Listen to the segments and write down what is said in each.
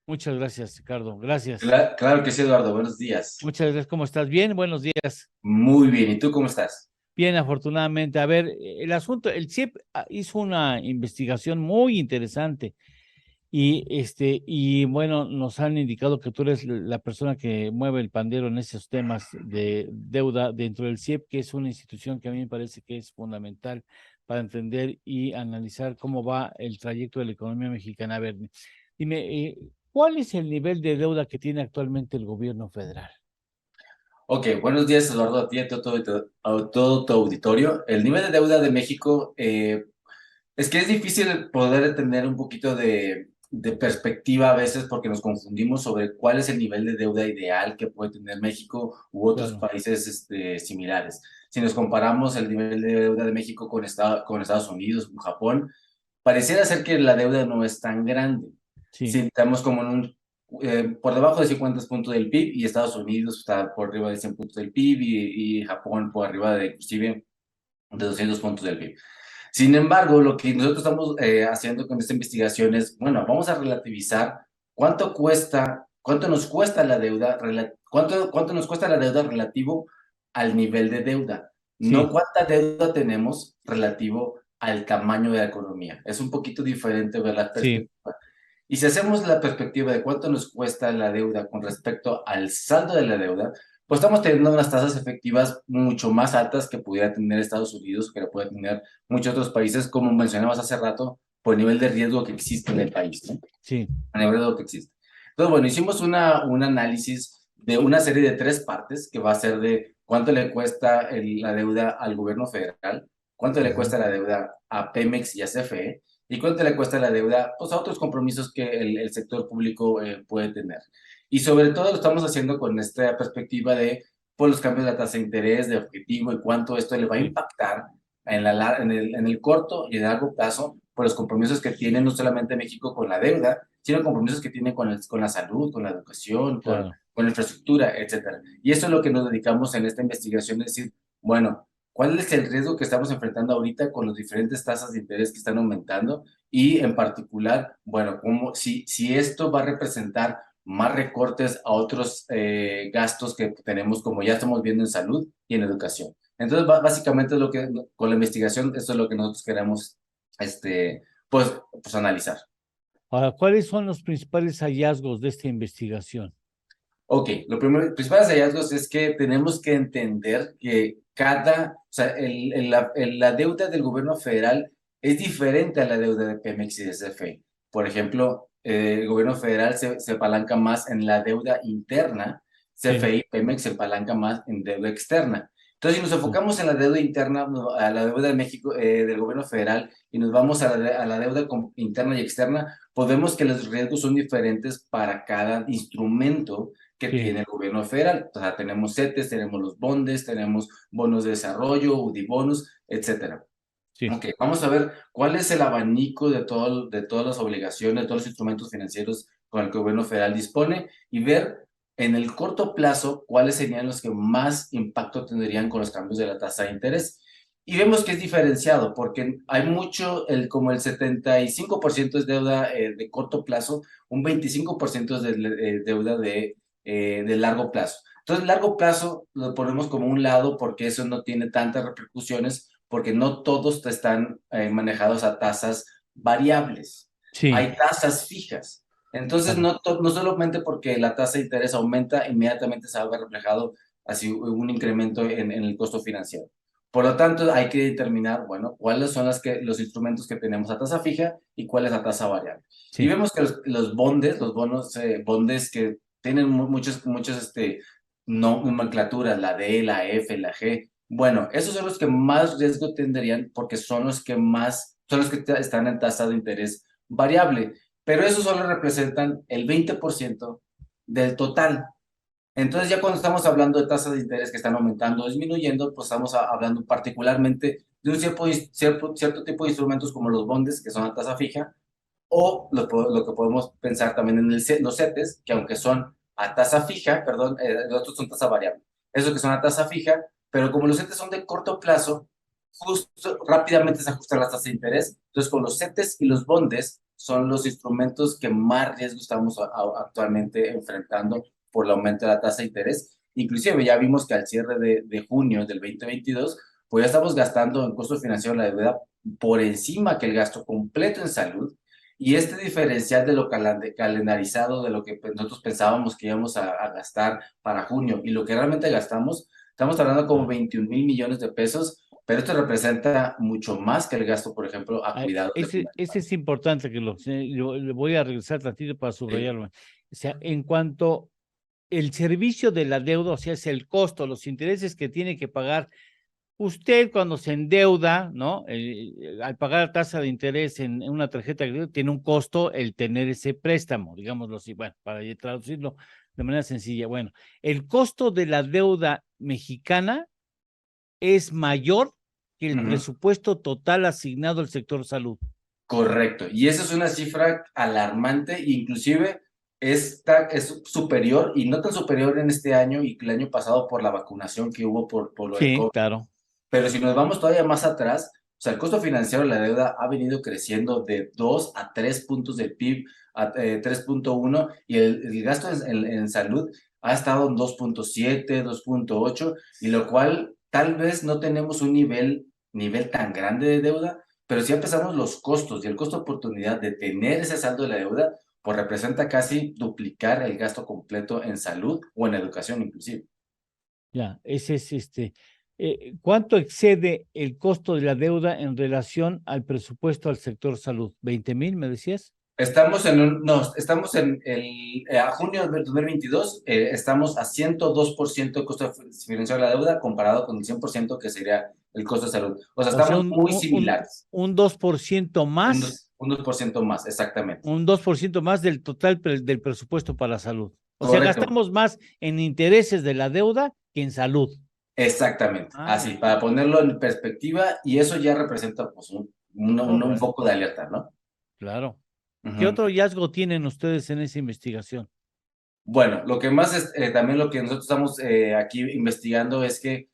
Muchas gracias, Ricardo. Gracias. Claro que sí, Eduardo. Buenos días. Muchas gracias. ¿Cómo estás? Bien, buenos días. Muy bien. ¿Y tú cómo estás? Bien, afortunadamente. A ver, el asunto, el CIEP hizo una investigación muy interesante y bueno, nos han indicado que tú eres la persona que mueve el pandero en esos temas de deuda dentro del CIEP, que es una institución que a mí me parece que es fundamental para entender y analizar cómo va el trayecto de la economía mexicana. A ver, dime, ¿cuál es el nivel de deuda que tiene actualmente el gobierno federal? Ok, buenos días, Eduardo, a ti y a todo tu auditorio. El nivel de deuda de México, es que es difícil poder tener un poquito de perspectiva a veces porque nos confundimos sobre cuál es el nivel de deuda ideal que puede tener México u otros Claro, países similares. Si nos comparamos el nivel de deuda de México con Estados Unidos, con Japón, pareciera ser que la deuda no es tan grande. sí, Si estamos como en por debajo de 50 puntos del PIB y Estados Unidos está por arriba de 100 puntos del PIB y Japón por arriba de inclusive de 200 puntos del PIB. Sin embargo, lo que nosotros estamos haciendo con esta investigación es, bueno, vamos a relativizar cuánto nos cuesta la deuda, cuánto nos cuesta la deuda relativo al nivel de deuda, no sí, cuánta deuda tenemos relativo al tamaño de la economía. Es un poquito diferente ver la sí, perspectiva. Y si hacemos la perspectiva de cuánto nos cuesta la deuda con respecto al saldo de la deuda, pues estamos teniendo unas tasas efectivas mucho más altas que pudiera tener Estados Unidos, que puede tener muchos otros países, como mencionabas hace rato, por el nivel de riesgo que existe en el país, ¿no? sí, A nivel de riesgo que existe. Entonces, bueno, hicimos un análisis de una serie de tres partes, que va a ser de cuánto le cuesta la deuda al gobierno federal, cuánto le ujú, cuesta la deuda a Pemex y a CFE, y cuánto le cuesta la deuda pues, a otros compromisos que el sector público puede tener. Y sobre todo lo estamos haciendo con esta perspectiva de pues, los cambios de la tasa de interés, de objetivo y cuánto esto le va a sí, impactar en el corto y en el largo plazo por los compromisos que tiene no solamente México con la deuda, sino compromisos que tiene con la salud, con la educación, claro. con la infraestructura, etcétera. Y eso es lo que nos dedicamos en esta investigación, es decir, bueno, ¿cuál es el riesgo que estamos enfrentando ahorita con las diferentes tasas de interés que están aumentando? Y en particular, bueno, si esto va a representar más recortes a otros gastos que tenemos, como ya estamos viendo en salud y en educación. Entonces, básicamente es lo que, con la investigación, eso es lo que nosotros queremos, pues analizar. Ahora, ¿cuáles son los principales hallazgos de esta investigación? Ok, lo primero, principales hallazgos es que tenemos que entender que o sea, la deuda del gobierno federal es diferente a la deuda de Pemex y de CFE. Por ejemplo, el gobierno federal se apalanca más en la deuda interna, Sí, CFE y Pemex se apalanca más en deuda externa. Entonces, si nos sí, enfocamos en la deuda interna, a la deuda de México, del gobierno federal, y nos vamos a la deuda interna y externa, podemos que los riesgos son diferentes para cada instrumento que sí, tiene el gobierno federal. O sea, tenemos CETES, tenemos los bondes, tenemos bonos de desarrollo, UDIBonus, etcétera. sí, Ok, vamos a ver cuál es el abanico de todas las obligaciones, de todos los instrumentos financieros con el que el gobierno federal dispone y ver en el corto plazo cuáles serían los que más impacto tendrían con los cambios de la tasa de interés. Y vemos que es diferenciado porque hay mucho, como el 75% es deuda de corto plazo, un 25% es deuda de largo plazo. Entonces, largo plazo lo ponemos como un lado porque eso no tiene tantas repercusiones porque no todos están manejados a tasas variables. sí, Hay tasas fijas. Entonces, claro, no solamente porque la tasa de interés aumenta, inmediatamente se va a ver reflejado así un incremento en el costo financiero. Por lo tanto, hay que determinar, bueno, cuáles son los instrumentos que tenemos a tasa fija y cuál es a tasa variable. Y sí, vemos que los bondes, los bonos, bondes que tienen muchos, nomenclaturas, la D, la F, la G, bueno, esos son los que más riesgo tendrían porque son los que están en tasa de interés variable, pero esos solo representan el 20% del total. Entonces ya cuando estamos hablando de tasas de interés que están aumentando o disminuyendo, pues estamos hablando particularmente de un cierto tipo de instrumentos como los bondes, que son a tasa fija, o lo que podemos pensar también en los CETES, que aunque son a tasa fija, perdón, los otros son tasa variable. Esos que son a tasa fija, pero como los CETES son de corto plazo, justo rápidamente se ajustan las tasas de interés. Entonces, con los CETES y los bondes, son los instrumentos que más riesgo estamos actualmente enfrentando por el aumento de la tasa de interés. Inclusive ya vimos que al cierre de junio del 2022, pues ya estamos gastando en costo financiero la deuda por encima que el gasto completo en salud. Y este diferencial de lo calendarizado, de lo que nosotros pensábamos que íbamos a gastar para junio y lo que realmente gastamos, estamos hablando como 21,000 millones de pesos, pero esto representa mucho más que el gasto, por ejemplo, a cuidados de Ese, primera ese es importante que le voy a regresar tantito para infancia. subrayarlo. O sea, en cuanto el servicio de la deuda, o sea, es el costo, los intereses que tiene que pagar usted cuando se endeuda, ¿no? Al pagar tasa de interés en una tarjeta de crédito, tiene un costo el tener ese préstamo, digámoslo así, bueno, para traducirlo de manera sencilla. Bueno, el costo de la deuda mexicana es mayor que el Ujú. presupuesto total asignado al sector salud. Correcto. Y esa es una cifra alarmante, inclusive es superior, y no tan superior en este año y el año pasado por la vacunación que hubo por lo del Sí, COVID. claro. Pero si nos vamos todavía más atrás, o sea, el costo financiero de la deuda ha venido creciendo de 2 a 3 puntos del PIB, a 3,1, y el gasto en salud ha estado en 2,7, 2,8, y lo cual tal vez no tenemos un nivel tan grande de deuda, pero si empezamos los costos y el costo de oportunidad de tener ese saldo de la deuda, pues representa casi duplicar el gasto completo en salud o en educación inclusive. Ya, ese es ¿cuánto excede el costo de la deuda en relación al presupuesto al sector salud? ¿20,000, me decías? Estamos a junio de 2022, estamos a 102% de costo financiero de la deuda comparado con el 100% que sería el costo de salud. O sea, O sea, estamos muy similares, un 2% más, un 2% más, exactamente. un 2% más del total del presupuesto para salud. O sea, Correcto, gastamos más en intereses de la deuda que en salud. exactamente. Ah, Así, para ponerlo en perspectiva, y eso ya representa pues, oh, un bueno, foco de alerta, ¿no? claro. ¿Qué Ujú. otro hallazgo tienen ustedes en esa investigación? Bueno, lo que más es, también lo que nosotros estamos aquí investigando es que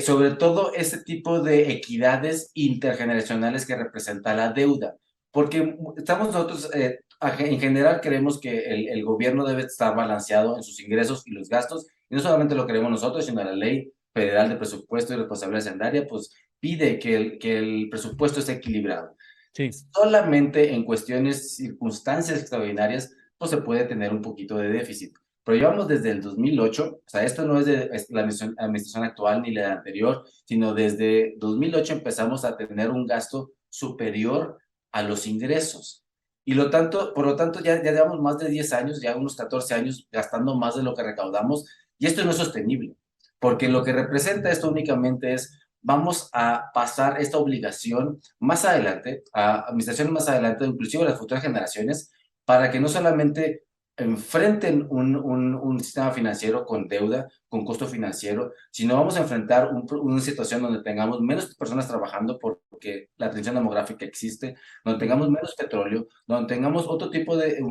sobre todo ese tipo de equidades intergeneracionales que representa la deuda, porque estamos nosotros, en general creemos que el gobierno debe estar balanceado en sus ingresos y los gastos, y no solamente lo queremos nosotros, sino la Ley Federal de Presupuesto y Responsabilidad Hacendaria, pues pide que el presupuesto esté equilibrado. Sí, Solamente en cuestiones, circunstancias extraordinarias, pues se puede tener un poquito de déficit. Pero llevamos desde el 2008, o sea, esto no es de la administración actual ni la anterior, sino desde 2008 empezamos a tener un gasto superior a los ingresos. Por lo tanto, ya llevamos más de 10 años, ya unos 14 años gastando más de lo que recaudamos, y esto no es sostenible, porque lo que representa esto únicamente es vamos a pasar esta obligación más adelante, a administraciones más adelante, inclusive a las futuras generaciones, para que no solamente enfrenten un sistema financiero con deuda, con costo financiero, sino vamos a enfrentar una situación donde tengamos menos personas trabajando porque la tensión demográfica existe, donde tengamos ujú, menos petróleo, donde tengamos otro tipo de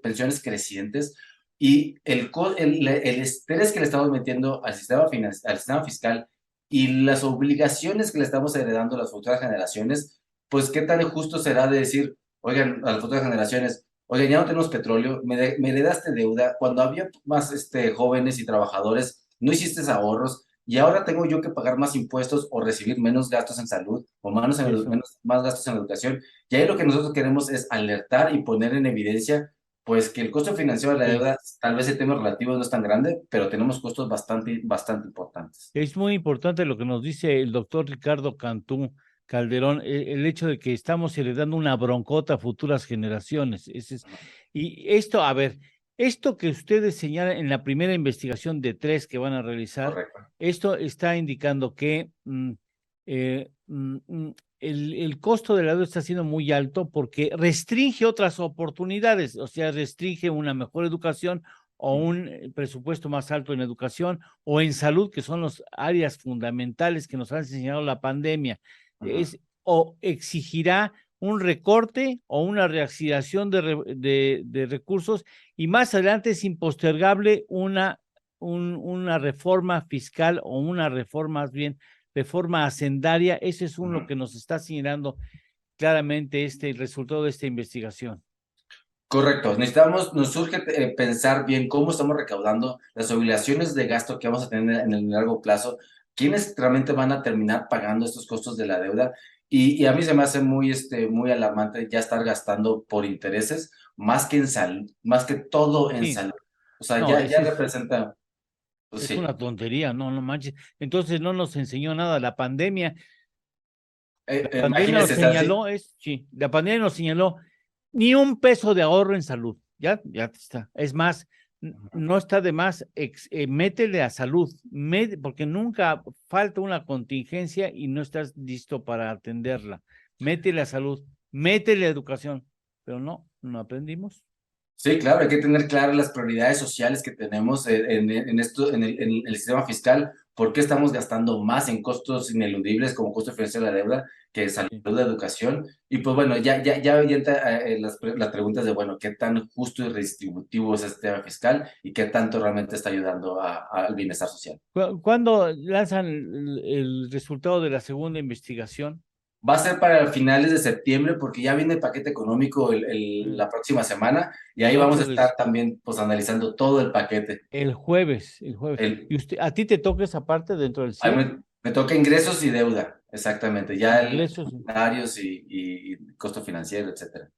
pensiones crecientes, y el estrés que le estamos metiendo al sistema fiscal y las obligaciones que le estamos heredando a las futuras generaciones, pues qué tan justo será de decir, oigan, a las futuras generaciones, oigan, ya no tenemos petróleo, me heredaste deuda, cuando había más jóvenes y trabajadores, no hiciste ahorros, y ahora tengo yo que pagar más impuestos o recibir menos gastos en salud o eso. más gastos en educación. Y ahí lo que nosotros queremos es alertar y poner en evidencia pues que el costo financiero de la Sí. deuda, tal vez el tema relativo no es tan grande, pero tenemos costos bastante importantes. Es muy importante lo que nos dice el doctor Ricardo Cantú Calderón, el hecho de que estamos heredando una broncota a futuras generaciones. Y esto, a ver, esto que ustedes señalan en la primera investigación de 3 que van a realizar, Correcto. esto está indicando que el costo de la deuda está siendo muy alto porque restringe otras oportunidades, o sea, restringe una mejor educación o un presupuesto más alto en educación o en salud, que son las áreas fundamentales que nos ha enseñado la pandemia, Ujú. o exigirá un recorte o una reactivación de recursos, y más adelante es impostergable una reforma fiscal o una reforma, más bien, reforma hacendaria. Eso es lo Ujú. que nos está señalando claramente el resultado de esta investigación. Correcto, nos surge pensar bien cómo estamos recaudando las obligaciones de gasto que vamos a tener en el largo plazo, quiénes realmente van a terminar pagando estos costos de la deuda. Y a mí se me hace muy alarmante ya estar gastando por intereses más que en salud, más que todo en Sí, salud. O sea, no, ya representa, pues es sí. una tontería, no, no manches. Entonces no nos enseñó nada. La pandemia nos Imagínense, así. señaló, sí, la pandemia nos señaló ni un peso de ahorro en salud. Ya está. Es más, no está de más, métele a salud, porque nunca falta una contingencia y no estás listo para atenderla. Métele a salud, métele a educación, pero no aprendimos. Sí, claro, hay que tener claras las prioridades sociales que tenemos en el sistema fiscal. ¿Por qué estamos gastando más en costos ineludibles como costo financiero de la deuda que salud, Sí. educación? Y pues bueno, ya entra las preguntas de, bueno, ¿qué tan justo y redistributivo es el sistema fiscal y qué tanto realmente está ayudando al bienestar social? ¿Cuándo lanzan el resultado de la segunda investigación? Va a ser para finales de septiembre porque ya viene el paquete económico Mm, la próxima semana y ahí El vamos a 8 estar también pues analizando todo el paquete. el jueves, el jueves. El, ¿Y a ti te toca esa parte dentro del A mí CIEP? me toca ingresos y deuda, exactamente. Ya el Ingresos. salarios y costo financiero, etcétera.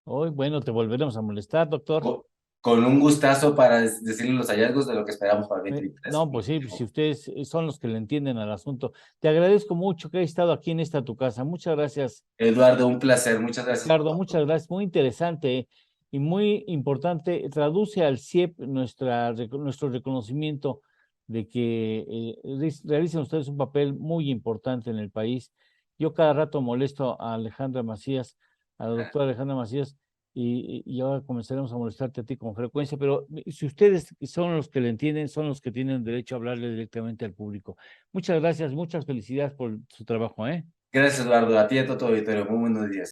Hoy, bueno, te volveremos a molestar, doctor. Co- Con un gustazo para decirle los hallazgos de lo que esperamos para el 2023. No, pues sí, si ustedes son los que le entienden al asunto. Te agradezco mucho que hayas estado aquí en esta tu casa. Muchas gracias, Eduardo, un placer. Muchas gracias por Ricardo. todo. Muchas gracias. Muy interesante y muy importante. Traduce al CIEP nuestro reconocimiento de que realizan ustedes un papel muy importante en el país. Yo cada rato molesto a Alejandra Macías, a la doctora Alejandra Macías, y ahora comenzaremos a molestarte a ti con frecuencia, pero si ustedes son los que le entienden, son los que tienen derecho a hablarle directamente al público. Muchas gracias, muchas felicidades por su trabajo, ¿eh? Gracias, Eduardo. A ti y a todo tu auditorio. Muy buenos días.